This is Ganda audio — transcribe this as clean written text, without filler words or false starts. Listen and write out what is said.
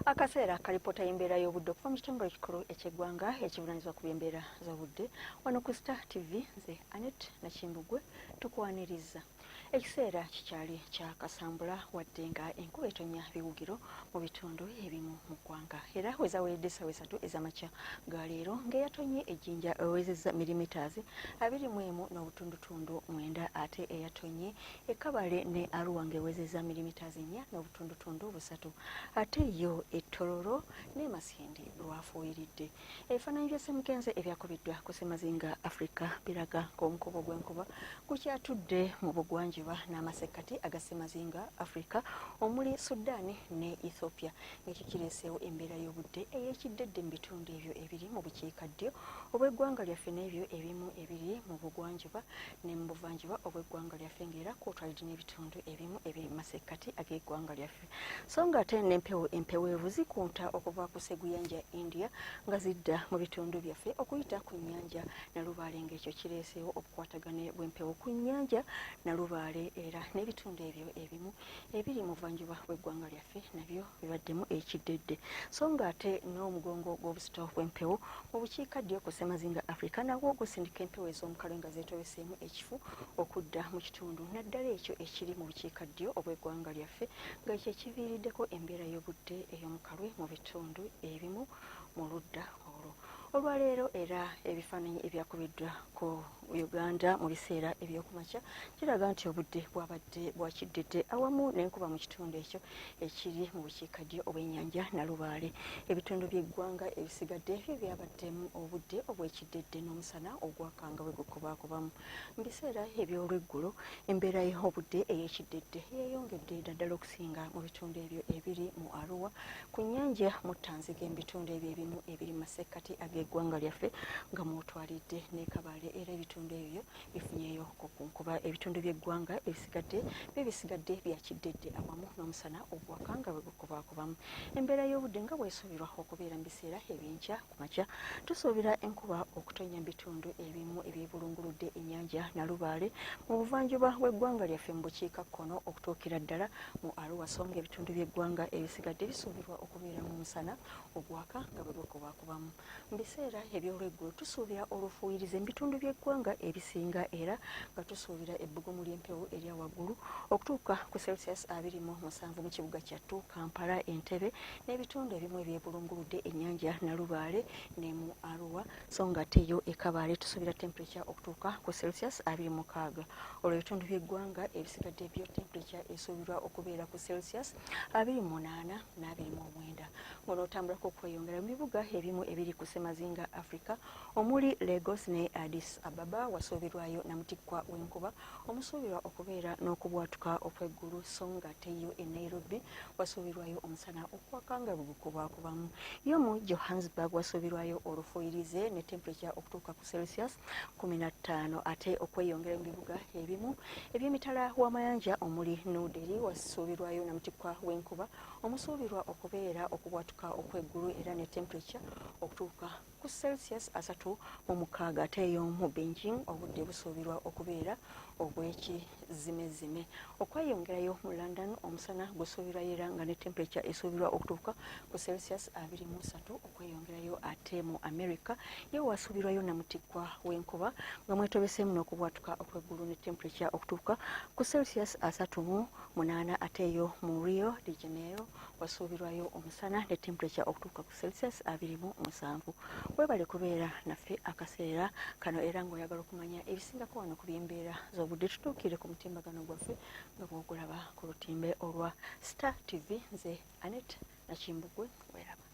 Akaseera kalipota y'embeera y'obudde okuva mu kitongole ekikulu eky'eggwanga ekivunaanyizibwa ku by'embeera z'obudde wano ku Star TV nze Annette Nakimbugwe tukwaniriza. Ekiseera kikyali kya kasambula wadde nga enkuba etonnya biwugiro mu bitundu ebimu mu ggwanga era wezaweredde essaawa 3 ez'amakya ga leero ng'eyatonnye ejjinja ewezezza milimitaazi 21.9 ate eyatonnye e Kabale ne Arua ng'ewezezza milimitaazi 4.3 ate yo Ettololo ne Masindi lwafuuyiridde. Ebifaananyi bya ssemukenze ebyakubiddwa ku Ssemazinga Africa biraga ng'omukubo gw'enkuba gukyatudde mu bugwanjuba n'amasekkati aga Ssemazinga Africa omuli Sudan ne Ethiopia ng'ekyo kireeseewo embeera y'obudde ey'ekiddedde mu bitundu ebyo ebiri mu bukiikaddyo obw'eggwanga lyaffe n'ebyo ebimu ebiri mu bugwanjuba ne mu buvanjuba obw'eggwanga lyaffe ng'era kwotwalidde n'ebitundu ebimu ebiri mu masekkati ag'eggwanga lyaffe. So ng'ate n'empeweevu zikunta okuva ku sseguyanja India nga zidda mu bitundu byaffe okuyita ku nnyanja Nalubaale ng'ekyo kireeseewo obukwatagane bw'empewo ku nnyanja Nalubaale era n'ebitundu ebyo ebimu ebiri mu buvanjuba bw'eggwanga lyaffe nabyo bibaddemu ekiddedde. So ng'ate n'omugongo gw'obusito bw'empewo mu bukiikaddyo ku Ssemazinga Africa nagwo gusindika empewo ez'omukalo nga zeetobeseemu ekifu okudda mu kitundu naddala ekyo ekiri mu bukiikaddyo obw'eggwanga lyaffe nga ekyo ekiviiriddeko embeera y'obudde ey'omukalwe mu bitundu ebimu mu ludda olwo. Olwaleero era ebifaananyi ebyakubiddwa ku Uganda mu biseera eby'okumakya kiraga nti obudde bwabadde bwakiddedde awamu n'enkuba mu kitundu ekyo ekiri mu bukiikaddyo obw'ennyanja Nalubaale. Ebitundu by'eggwanga ebisigadde byo byabaddemu obudde obw'ekiddedde n'omusana ogwakanga bwe gukubaakubamu. Mu biseera eby'olweggulo embeera y'obudde ey'ekiddedde yeeyongedde naddala okusinga mu bitundu ebyo ebiri mu Arua ku nnyanja mu Ttanzige mu bitundu ebyo ebimu ebiri mu masekkati ag'eggwanga lyaffe nga mwotwalidde ne Kabale era ebitundu ebyo bifunyeeyo ku nkuba. Ebitundu by'eggwanga bisigadde byakiddedde awamu n'omusana ogwakanga bwe gukubaakubamu. Embeera y'obudde nga bw'esuubirwa okubeera mu biseera eby'enkya ku makya tusuubira enkuba okutonnya mu bitundu ebimu ebyebulunguludde ennyanja Nalubaale mu buvanjuba bw'eggwanga lyaffe mu bukiikakkono okutuukira ddala mu Arua so ng'ebitundu by'eggwanga ebisigadde bisuubirwa okubeeramu omusana ogwaka nga bwe gukubaakubamu. Mu biseera eby'olweggulo tusuubira olufuuyirize mu bitundu by'eggwanga ebisinga era nga tusuubira ebbugumu ly'empewo erya waggulu okutuuka ku Celsius 27 mu kibuga kyattu Kampala, Entebbe n'ebitundu ebimu ebyebulunguludde ennyanja Nalubaale ne mu Arua so ng'ate yo e Kabale tusuubira temperature okutuuka ku Celsius 26. Olwo ebitundu by'eggwanga ebisigadde byo temperature esuubirwa okubeera ku Celsius 28 n'29. Ng'onootambulako okweyongera mu bibuga ebimu ebiri ku Ssemazinga Africa omuli Lagos ne Addis Ababa wasuubirwayo namutikkwa w'enkuba omusuubirwa okubeera n'okubwatuka okw'eggulu so ng'ate yo e Nairobi wasuubirwayo omusana okwakanga bwe gukubaakubamu. Yo mu Johannesburg wasuubirwayo olufuuyirize ne temperature okutuuka ku Celsius 15 ate okweyongera mu bibuga ebimu eby'emitala w'amayanja omuli New Delhi wasuubirwayo namutikkwa w'enkuba omusuubirwa okubeera okubwatuka okw'eggulu era ne temperature okutuuka ku Celsius 36 ate yo mu Beijing obudde busuubirwa okubeera obw'ekizimezime. Okweyongerayo mu London omusana gusuubirwayo era nga ne temperature esuubirwa okutuuka ku Celsius 23 okweyongerayo ate mu America yo wasuubirwayo namutikkwa w'enkuba nga mwetobeseemu n'okubwatuka okw'eggulu ne temperature okutuuka ku Celsius 38 ate yo mu Rio de Janeiro wasuubirwayo omusana ne temperature okutuuka ku Celsius 27. Weebale kubeera naffe akaseera kano era ng'oyagala okumanya ebisingako wano ku by'embeera z'obudde tutuukire ku mutimbagano gwaffe nga bw'ogulaba ku lutimbe olwa Star TV nze Annette Nakimbugwe weeraba.